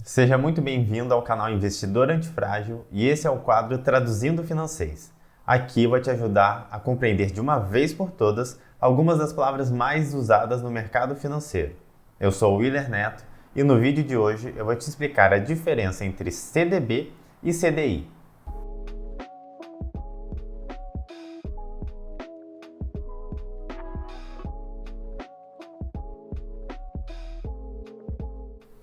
Seja muito bem-vindo ao canal Investidor Antifrágil e esse é o quadro Traduzindo Financês. Aqui eu vou te ajudar a compreender de uma vez por todas algumas das palavras mais usadas no mercado financeiro. Eu sou o Willer Neto e no vídeo de hoje eu vou te explicar a diferença entre CDB e CDI.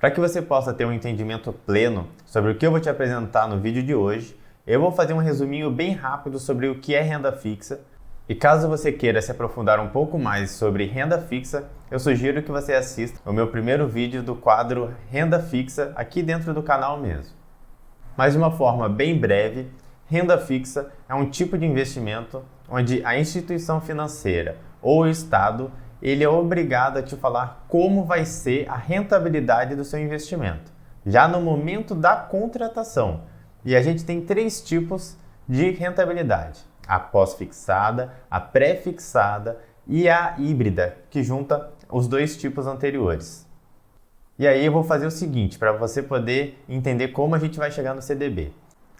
Para que você possa ter um entendimento pleno sobre o que eu vou te apresentar no vídeo de hoje, eu vou fazer um resuminho bem rápido sobre o que é renda fixa. E caso você queira se aprofundar um pouco mais sobre renda fixa, eu sugiro que você assista o meu primeiro vídeo do quadro Renda Fixa aqui dentro do canal mesmo. Mas de uma forma bem breve, renda fixa é um tipo de investimento onde a instituição financeira ou o Estado ele é obrigado a te falar como vai ser a rentabilidade do seu investimento, já no momento da contratação. E a gente tem três tipos de rentabilidade: a pós-fixada, a pré-fixada e a híbrida, que junta os dois tipos anteriores. E aí eu vou fazer o seguinte, para você poder entender como a gente vai chegar no CDB.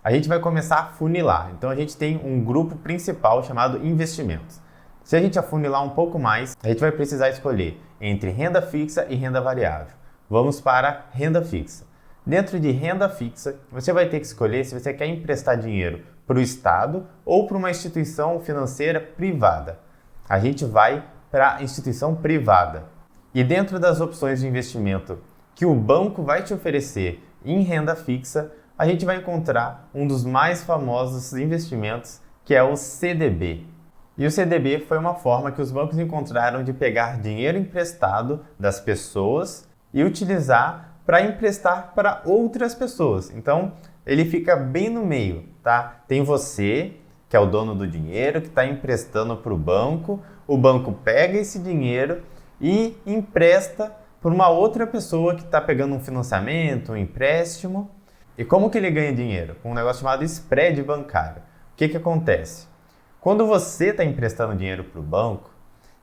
A gente vai começar a funilar. Então a gente tem um grupo principal chamado investimentos. Se a gente afunilar um pouco mais, a gente vai precisar escolher entre renda fixa e renda variável. Vamos para renda fixa. Dentro de renda fixa, você vai ter que escolher se você quer emprestar dinheiro para o Estado ou para uma instituição financeira privada. A gente vai para a instituição privada. E dentro das opções de investimento que o banco vai te oferecer em renda fixa, a gente vai encontrar um dos mais famosos investimentos, que é o CDB. E o CDB foi uma forma que os bancos encontraram de pegar dinheiro emprestado das pessoas e utilizar para emprestar para outras pessoas. Então, ele fica bem no meio, tá? Tem você, que é o dono do dinheiro, que está emprestando para o banco pega esse dinheiro e empresta para uma outra pessoa que está pegando um financiamento, um empréstimo. E como que ele ganha dinheiro? Com um negócio chamado spread bancário. O que acontece? Quando você está emprestando dinheiro para o banco,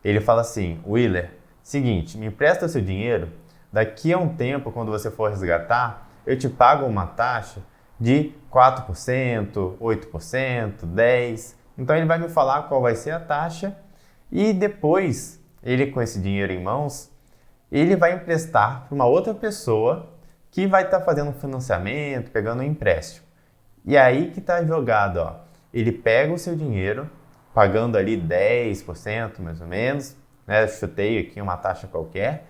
ele fala assim: Willer, seguinte, me empresta o seu dinheiro, daqui a um tempo, quando você for resgatar, eu te pago uma taxa de 4%, 8%, 10%. Então ele vai me falar qual vai ser a taxa e depois, ele com esse dinheiro em mãos, ele vai emprestar para uma outra pessoa que vai estar fazendo um financiamento, pegando um empréstimo. E aí que está jogado, ó. Ele pega o seu dinheiro, pagando ali 10% mais ou menos, né? Chutei aqui uma taxa qualquer.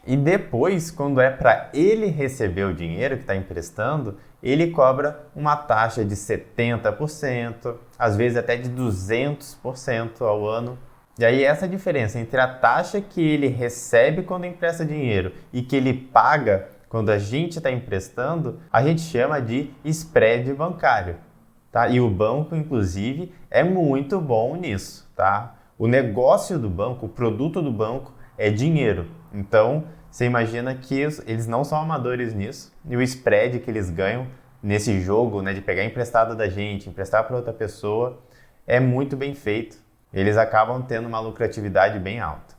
E depois, quando é para ele receber o dinheiro que está emprestando, ele cobra uma taxa de 70%, às vezes até de 200% ao ano. E aí essa diferença entre a taxa que ele recebe quando empresta dinheiro e que ele paga quando a gente está emprestando, a gente chama de spread bancário. Tá? E o banco, inclusive, é muito bom nisso. Tá? O negócio do banco, o produto do banco é dinheiro. Então, você imagina que eles não são amadores nisso. E o spread que eles ganham nesse jogo, né, de pegar emprestado da gente, emprestar para outra pessoa, é muito bem feito. Eles acabam tendo uma lucratividade bem alta.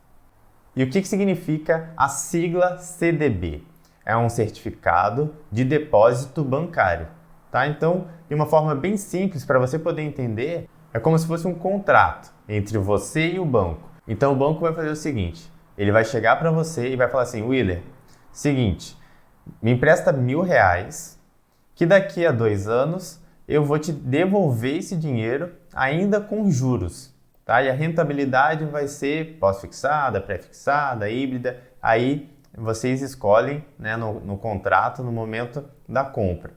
E o que significa a sigla CDB? É um certificado de depósito bancário. Tá? Então, de uma forma bem simples, para você poder entender, é como se fosse um contrato entre você e o banco. Então, o banco vai fazer o seguinte: ele vai chegar para você e vai falar assim: Willer, seguinte, me empresta R$1.000, que daqui a 2 anos eu vou te devolver esse dinheiro ainda com juros. Tá? E a rentabilidade vai ser pós-fixada, pré-fixada, híbrida. Aí vocês escolhem, né, no contrato, no momento da compra.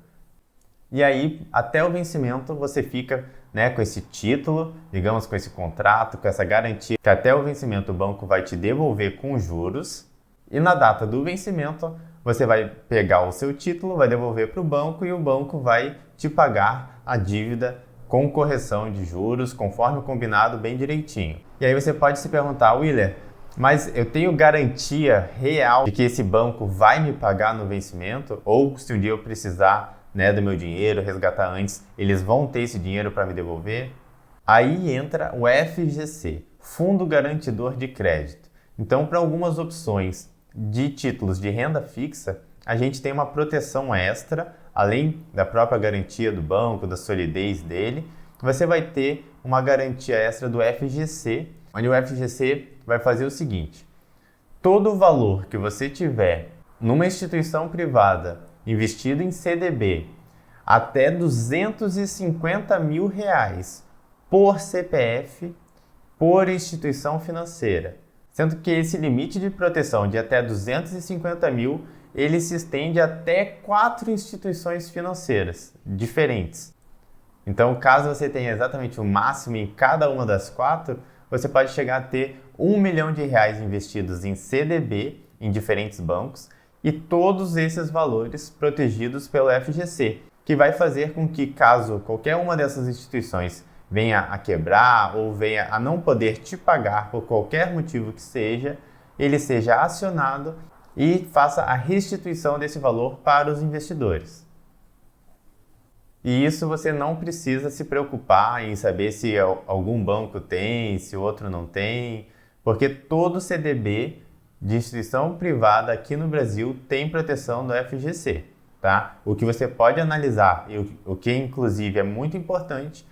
E aí, até o vencimento, você fica, né, com esse título, digamos, com esse contrato, com essa garantia que até o vencimento o banco vai te devolver com juros. E na data do vencimento, você vai pegar o seu título, vai devolver para o banco e o banco vai te pagar a dívida com correção de juros, conforme combinado, bem direitinho. E aí você pode se perguntar: Willer, mas eu tenho garantia real de que esse banco vai me pagar no vencimento? Ou se um dia eu precisar, né, do meu dinheiro, resgatar antes, eles vão ter esse dinheiro para me devolver? Aí entra o FGC, Fundo Garantidor de Crédito. Então, para algumas opções de títulos de renda fixa, a gente tem uma proteção extra, além da própria garantia do banco, da solidez dele, você vai ter uma garantia extra do FGC, onde o FGC vai fazer o seguinte: todo o valor que você tiver numa instituição privada investido em CDB até R$250 mil por CPF, por instituição financeira, sendo que esse limite de proteção de até 250 mil, ele se estende até 4 instituições financeiras diferentes. Então, caso você tenha exatamente o máximo em cada uma das 4, você pode chegar a ter R$1 milhão investidos em CDB, em diferentes bancos, e todos esses valores protegidos pelo FGC, que vai fazer com que, caso qualquer uma dessas instituições venha a quebrar ou venha a não poder te pagar por qualquer motivo que seja, ele seja acionado e faça a restituição desse valor para os investidores. E isso você não precisa se preocupar em saber se algum banco tem, se outro não tem, porque todo CDB de instituição privada aqui no Brasil tem proteção do FGC, tá? O que você pode analisar, e o que inclusive é muito importante,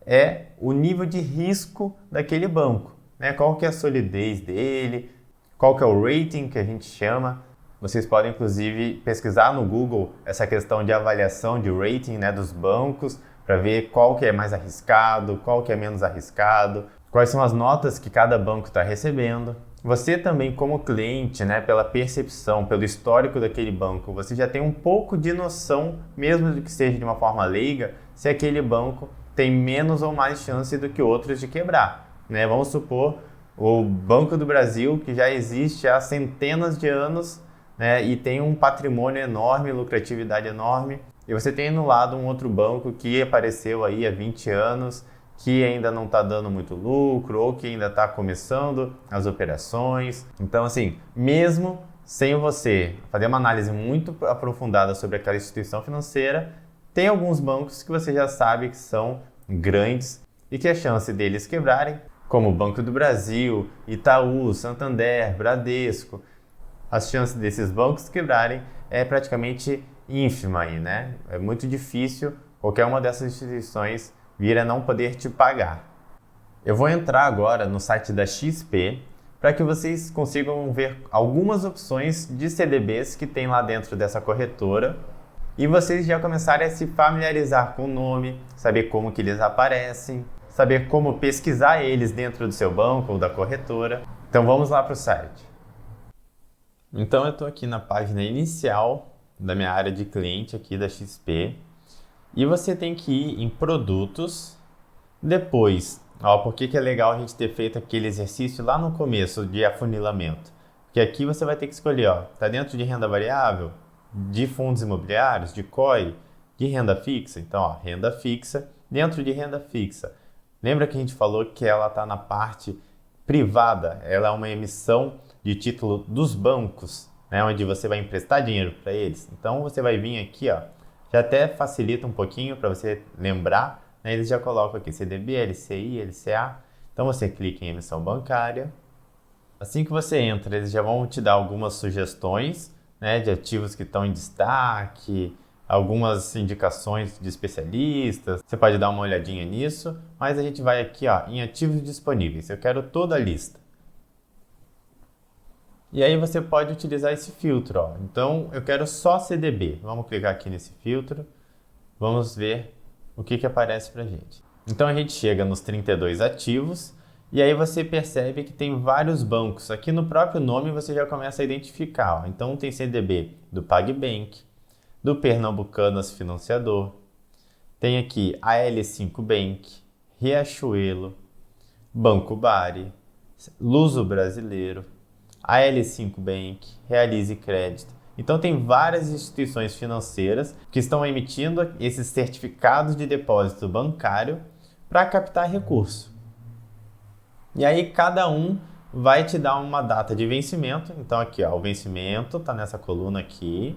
é o nível de risco daquele banco, né? Qual que é a solidez dele, qual que é o rating que a gente chama. Vocês podem inclusive pesquisar no Google essa questão de avaliação de rating, né, dos bancos, para ver qual que é mais arriscado, qual que é menos arriscado, quais são as notas que cada banco está recebendo. Você também, como cliente, né, pela percepção, pelo histórico daquele banco, você já tem um pouco de noção, mesmo que seja de uma forma leiga, se aquele banco tem menos ou mais chance do que outros de quebrar, né? Vamos supor o Banco do Brasil, que já existe há centenas de anos, né, e tem um patrimônio enorme, lucratividade enorme, e você tem no lado um outro banco que apareceu aí há 20 anos, que ainda não está dando muito lucro ou que ainda está começando as operações. Então, assim, mesmo sem você fazer uma análise muito aprofundada sobre aquela instituição financeira, tem alguns bancos que você já sabe que são grandes e que a chance deles quebrarem, como o Banco do Brasil, Itaú, Santander, Bradesco, as chances desses bancos quebrarem é praticamente ínfima aí, né? É muito difícil qualquer uma dessas instituições vir a não poder te pagar. Eu vou entrar agora no site da XP para que vocês consigam ver algumas opções de CDBs que tem lá dentro dessa corretora e vocês já começarem a se familiarizar com o nome, saber como que eles aparecem, saber como pesquisar eles dentro do seu banco ou da corretora. Então vamos lá para o site. Então eu estou aqui na página inicial da minha área de cliente aqui da XP. E você tem que ir em produtos, depois, por que é legal a gente ter feito aquele exercício lá no começo de afunilamento? Porque aqui você vai ter que escolher, tá dentro de renda variável, de fundos imobiliários, de COI, de renda fixa. Então, renda fixa, dentro de renda fixa. Lembra que a gente falou que ela está na parte privada, ela é uma emissão de título dos bancos, né, onde você vai emprestar dinheiro para eles. Então, você vai vir aqui, já até facilita um pouquinho para você lembrar, né? Eles já colocam aqui CDB, LCI, LCA. Então você clica em emissão bancária. Assim que você entra, eles já vão te dar algumas sugestões, né, de ativos que estão em destaque, algumas indicações de especialistas. Você pode dar uma olhadinha nisso, mas a gente vai aqui em ativos disponíveis. Eu quero toda a lista. E aí você pode utilizar esse filtro. Então, eu quero só CDB. Vamos clicar aqui nesse filtro. Vamos ver o que aparece pra gente. Então, a gente chega nos 32 ativos e aí você percebe que tem vários bancos. Aqui no próprio nome você já começa a identificar. Então, tem CDB do PagBank, do Pernambucanas Financiador. Tem aqui a L5 Bank, Riachuelo, Banco Bari, Luso Brasileiro, a L5 Bank, Realize Crédito. Então tem várias instituições financeiras que estão emitindo esses certificados de depósito bancário para captar recurso. E aí cada um vai te dar uma data de vencimento. Então aqui, o vencimento está nessa coluna aqui,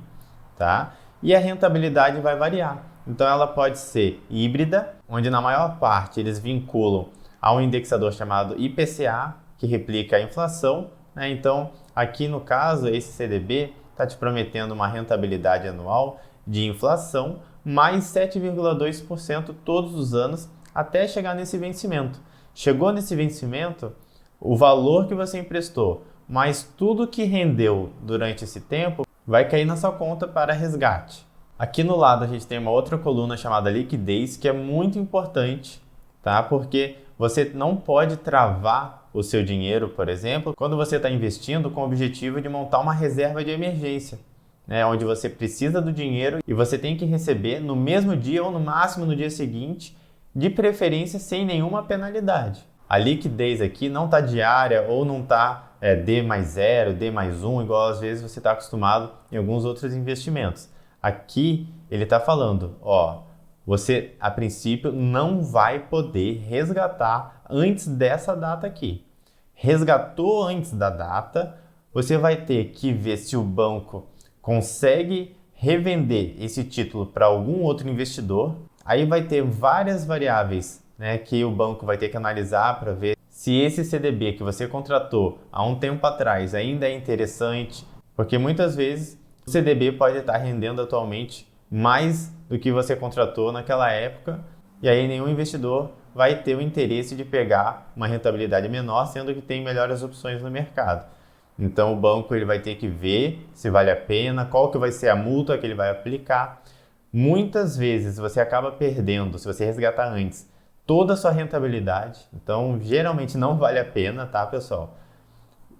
tá? E a rentabilidade vai variar. Então ela pode ser híbrida, onde na maior parte eles vinculam a um indexador chamado IPCA, que replica a inflação, né? Então aqui no caso esse CDB está te prometendo uma rentabilidade anual de inflação mais 7,2% todos os anos até chegar nesse vencimento. Chegou nesse vencimento, o valor que você emprestou, mais tudo que rendeu durante esse tempo, vai cair na sua conta para resgate. Aqui no lado a gente tem uma outra coluna chamada liquidez, que é muito importante, tá? Porque você não pode travar o seu dinheiro, por exemplo, quando você está investindo com o objetivo de montar uma reserva de emergência, né? Onde você precisa do dinheiro e você tem que receber no mesmo dia ou no máximo no dia seguinte, de preferência sem nenhuma penalidade. A liquidez aqui não está diária ou não está D mais 0, D mais 1, igual às vezes você está acostumado em alguns outros investimentos. Aqui ele está falando, ó, você a princípio não vai poder resgatar antes dessa data aqui. Resgatou antes da data, você vai ter que ver se o banco consegue revender esse título para algum outro investidor. Aí vai ter várias variáveis, né, que o banco vai ter que analisar para ver se esse CDB que você contratou há um tempo atrás ainda é interessante, porque muitas vezes o CDB pode estar rendendo atualmente mais do que você contratou naquela época, e aí nenhum investidor vai ter o interesse de pegar uma rentabilidade menor, sendo que tem melhores opções no mercado. Então o banco ele vai ter que ver se vale a pena, qual que vai ser a multa que ele vai aplicar. Muitas vezes você acaba perdendo, se você resgatar antes, toda a sua rentabilidade. Então geralmente não vale a pena, tá, pessoal?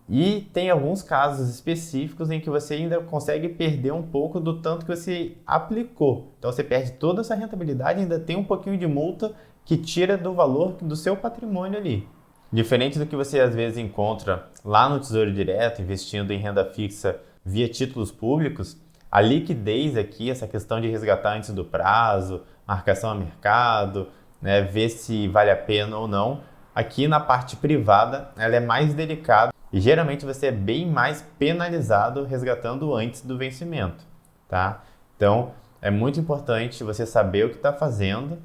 E tem alguns casos específicos em que você ainda consegue perder um pouco do tanto que você aplicou. Então você perde toda essa rentabilidade e ainda tem um pouquinho de multa que tira do valor do seu patrimônio ali. Diferente do que você às vezes encontra lá no Tesouro Direto, investindo em renda fixa via títulos públicos, a liquidez aqui, essa questão de resgatar antes do prazo, marcação a mercado, né, ver se vale a pena ou não, aqui na parte privada ela é mais delicada. E geralmente você é bem mais penalizado resgatando antes do vencimento, tá? Então, é muito importante você saber o que está fazendo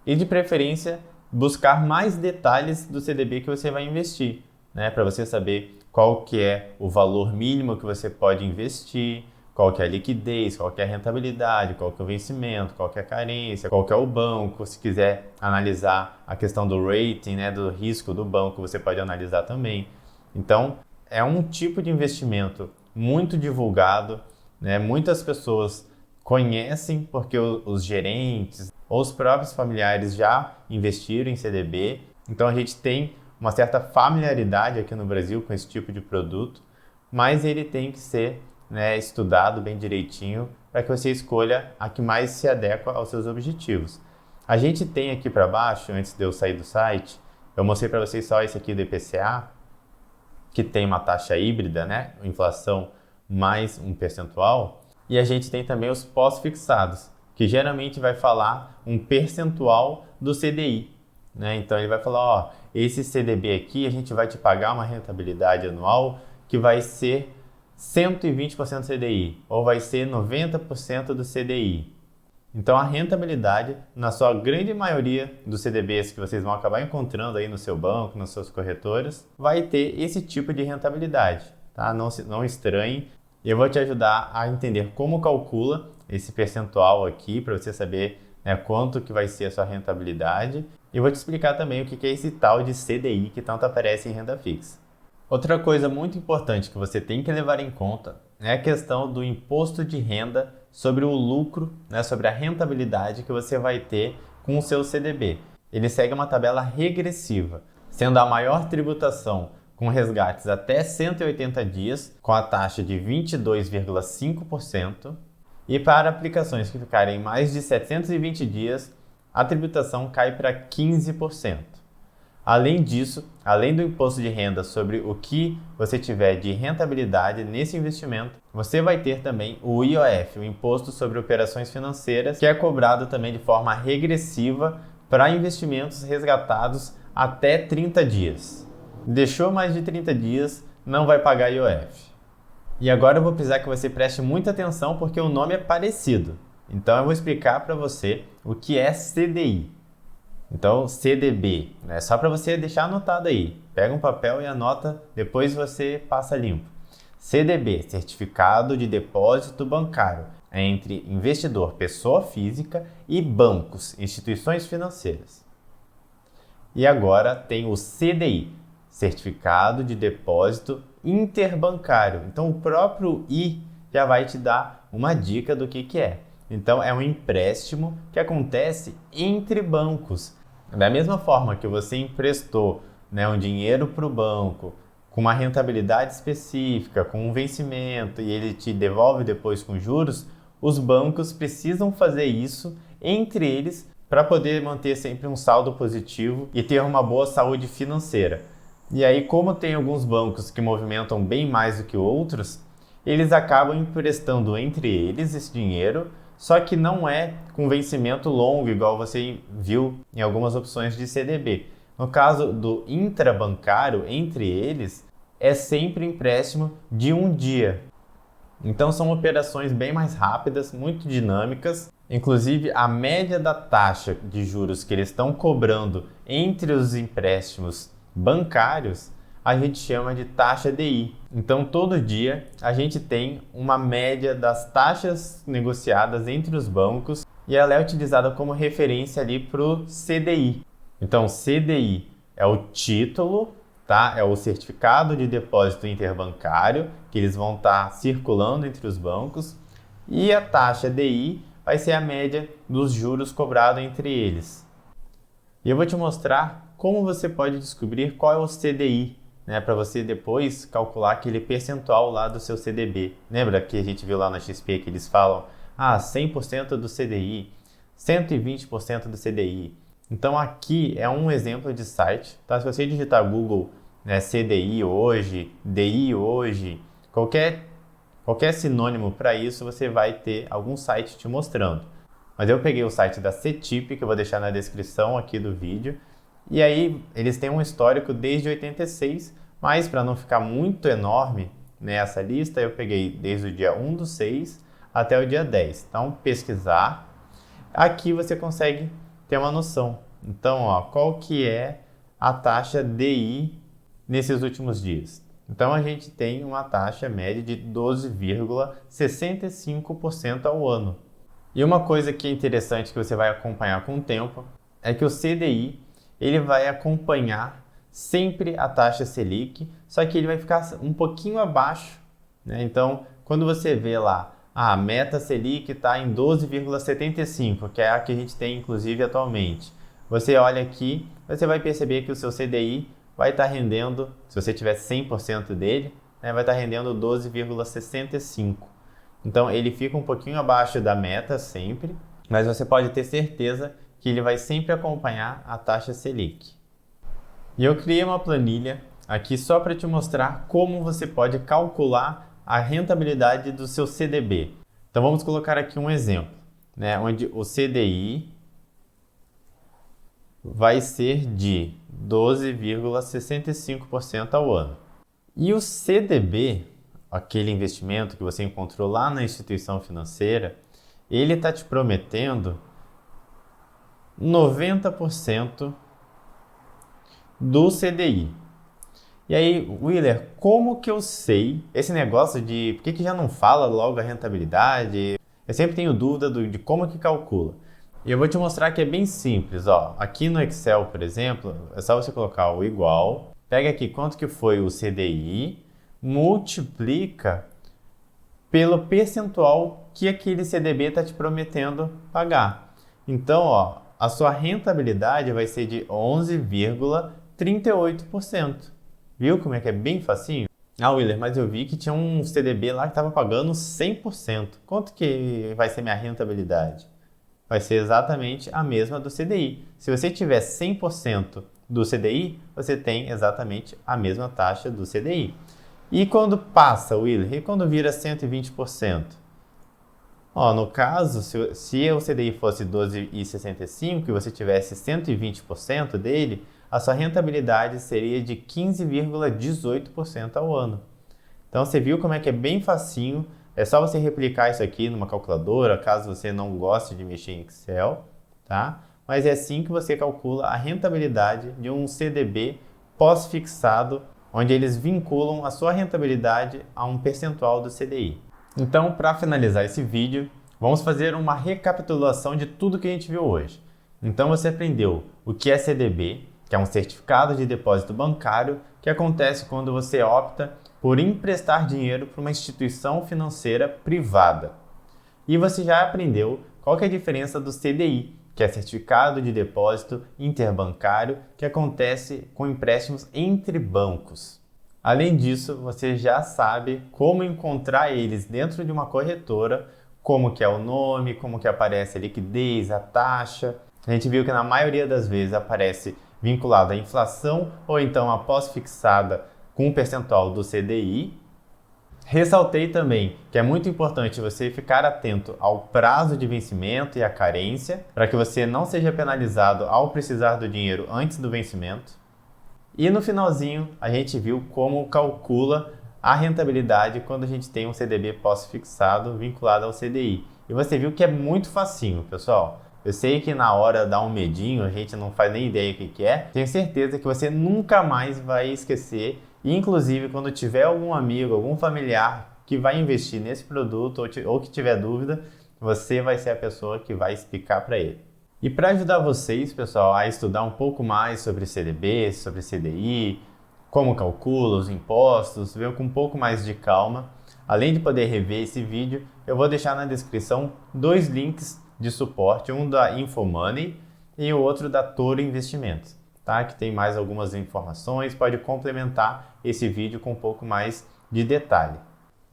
e, de preferência, buscar mais detalhes do CDB que você vai investir, né? Para você saber qual que é o valor mínimo que você pode investir, qual que é a liquidez, qual que é a rentabilidade, qual que é o vencimento, qual que é a carência, qual que é o banco. Se quiser analisar a questão do rating, né, do risco do banco, você pode analisar também. Então, é um tipo de investimento muito divulgado, né? Muitas pessoas conhecem porque os gerentes ou os próprios familiares já investiram em CDB. Então, a gente tem uma certa familiaridade aqui no Brasil com esse tipo de produto, mas ele tem que ser, né, estudado bem direitinho para que você escolha a que mais se adequa aos seus objetivos. A gente tem aqui para baixo, antes de eu sair do site, eu mostrei para vocês só esse aqui do IPCA, que tem uma taxa híbrida, né? Inflação mais um percentual. E a gente tem também os pós-fixados, que geralmente vai falar um percentual do CDI, né? Então ele vai falar, ó, esse CDB aqui a gente vai te pagar uma rentabilidade anual que vai ser 120% do CDI, ou vai ser 90% do CDI. Então a rentabilidade, na sua grande maioria dos CDBs que vocês vão acabar encontrando aí no seu banco, nas suas corretoras, vai ter esse tipo de rentabilidade, tá? Não estranhe. Eu vou te ajudar a entender como calcula esse percentual aqui, para você saber, né, quanto que vai ser a sua rentabilidade. E vou te explicar também o que é esse tal de CDI que tanto aparece em renda fixa. Outra coisa muito importante que você tem que levar em conta é a questão do imposto de renda sobre o lucro, né, sobre a rentabilidade que você vai ter com o seu CDB. Ele segue uma tabela regressiva, sendo a maior tributação com resgates até 180 dias, com a taxa de 22,5%, e para aplicações que ficarem mais de 720 dias, a tributação cai para 15%. Além disso, além do imposto de renda sobre o que você tiver de rentabilidade nesse investimento, você vai ter também o IOF, o Imposto sobre Operações Financeiras, que é cobrado também de forma regressiva para investimentos resgatados até 30 dias. Deixou mais de 30 dias, não vai pagar IOF. E agora eu vou precisar que você preste muita atenção porque o nome é parecido. Então eu vou explicar para você o que é CDI. Então, CDB, né? Só para você deixar anotado aí. Pega um papel e anota, depois você passa limpo. CDB, Certificado de Depósito Bancário, é entre investidor, pessoa física, e bancos, instituições financeiras. E agora tem o CDI, Certificado de Depósito Interbancário. Então o próprio I já vai te dar uma dica do que é. Então é um empréstimo que acontece entre bancos. Da mesma forma que você emprestou, um dinheiro para o banco com uma rentabilidade específica, com um vencimento e ele te devolve depois com juros, os bancos precisam fazer isso entre eles para poder manter sempre um saldo positivo e ter uma boa saúde financeira. E aí, como tem alguns bancos que movimentam bem mais do que outros, eles acabam emprestando entre eles esse dinheiro, só que não é com vencimento longo, igual você viu em algumas opções de CDB. No caso do intrabancário, entre eles, é sempre empréstimo de um dia. Então são operações bem mais rápidas, muito dinâmicas. Inclusive, a média da taxa de juros que eles estão cobrando entre os empréstimos bancários, a gente chama de taxa DI. Então, todo dia a gente tem uma média das taxas negociadas entre os bancos e ela é utilizada como referência ali para o CDI. Então, CDI é o título, tá? É o Certificado de Depósito Interbancário, que eles vão estar circulando entre os bancos, e a taxa DI vai ser a média dos juros cobrados entre eles. E eu vou te mostrar como você pode descobrir qual é o CDI, para você depois calcular aquele percentual lá do seu CDB. Lembra que a gente viu lá na XP que eles falam 100% do CDI, 120% do CDI. Então aqui é um exemplo de site, tá? Se você digitar Google, CDI hoje, DI hoje, qualquer sinônimo para isso, você vai ter algum site te mostrando. Mas eu peguei o site da CETIP, que eu vou deixar na descrição aqui do vídeo, e aí eles têm um histórico desde 86, mas para não ficar muito enorme essa lista, eu peguei desde o dia 1/6 até o dia 10. Então, pesquisar, aqui você consegue ter uma noção. Então, qual que é a taxa DI nesses últimos dias? Então, a gente tem uma taxa média de 12,65% ao ano. E uma coisa que é interessante que você vai acompanhar com o tempo é que o CDI ele vai acompanhar sempre a taxa Selic, só que ele vai ficar um pouquinho abaixo, Então, quando você vê lá, a meta Selic está em 12,75, que é a que a gente tem inclusive atualmente. Você olha aqui, você vai perceber que o seu CDI vai estar rendendo, se você tiver 100% dele, vai estar rendendo 12,65. Então, ele fica um pouquinho abaixo da meta sempre, mas você pode ter certeza que ele vai sempre acompanhar a taxa Selic. E eu criei uma planilha aqui só para te mostrar como você pode calcular a rentabilidade do seu CDB. Então vamos colocar aqui um exemplo, onde o CDI vai ser de 12,65% ao ano. E o CDB, aquele investimento que você encontrou lá na instituição financeira, ele está te prometendo 90% do CDI. E aí, Willer, como que eu sei esse negócio de por que já não fala logo a rentabilidade? Eu sempre tenho dúvida de como que calcula. E eu vou te mostrar que é bem simples. Aqui no Excel, por exemplo, é só você colocar o igual, pega aqui quanto que foi o CDI, multiplica pelo percentual que aquele CDB está te prometendo pagar. Então, a sua rentabilidade vai ser de 11,38%. Viu como é que é bem facinho? Willer, mas eu vi que tinha um CDB lá que estava pagando 100%. Quanto que vai ser minha rentabilidade? Vai ser exatamente a mesma do CDI. Se você tiver 100% do CDI, você tem exatamente a mesma taxa do CDI. E quando passa, Willer? E quando vira 120%? No caso, se o CDI fosse 12,65 e você tivesse 120% dele, a sua rentabilidade seria de 15,18% ao ano. Então, você viu como é que é bem facinho. É só você replicar isso aqui numa calculadora, caso você não goste de mexer em Excel, tá? Mas é assim que você calcula a rentabilidade de um CDB pós-fixado onde eles vinculam a sua rentabilidade a um percentual do CDI. Então, para finalizar esse vídeo, vamos fazer uma recapitulação de tudo que a gente viu hoje. Então você aprendeu o que é CDB, que é um certificado de depósito bancário que acontece quando você opta por emprestar dinheiro para uma instituição financeira privada. E você já aprendeu qual que é a diferença do CDI, que é certificado de depósito interbancário, que acontece com empréstimos entre bancos. Além disso, você já sabe como encontrar eles dentro de uma corretora, como que é o nome, como que aparece a liquidez, a taxa. A gente viu que na maioria das vezes aparece vinculado à inflação ou então a pós-fixada com um percentual do CDI. Ressaltei também que é muito importante você ficar atento ao prazo de vencimento e à carência, para que você não seja penalizado ao precisar do dinheiro antes do vencimento. E no finalzinho, a gente viu como calcula a rentabilidade quando a gente tem um CDB pós-fixado vinculado ao CDI. E você viu que é muito facinho, pessoal. Eu sei que na hora dá um medinho, a gente não faz nem ideia o que é. Tenho certeza que você nunca mais vai esquecer. E, inclusive, quando tiver algum amigo, algum familiar que vai investir nesse produto ou que tiver dúvida, você vai ser a pessoa que vai explicar para ele. E para ajudar vocês, pessoal, a estudar um pouco mais sobre CDB, sobre CDI, como calcula os impostos, ver com um pouco mais de calma, além de poder rever esse vídeo, eu vou deixar na descrição 2 links de suporte, um da InfoMoney e o outro da Toro Investimentos, tá? Que tem mais algumas informações, pode complementar esse vídeo com um pouco mais de detalhe.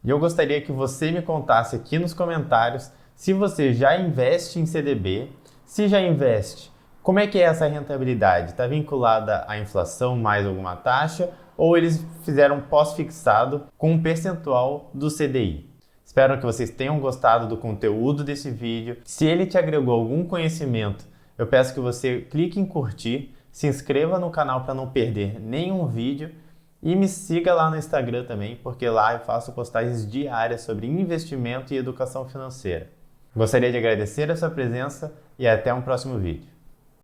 E eu gostaria que você me contasse aqui nos comentários se você já investe em CDB, se já investe, como é que é essa rentabilidade? Está vinculada à inflação mais alguma taxa ou eles fizeram pós-fixado com um percentual do CDI? Espero que vocês tenham gostado do conteúdo desse vídeo. Se ele te agregou algum conhecimento, eu peço que você clique em curtir, se inscreva no canal para não perder nenhum vídeo e me siga lá no Instagram também, porque lá eu faço postagens diárias sobre investimento e educação financeira. Gostaria de agradecer a sua presença e até um próximo vídeo.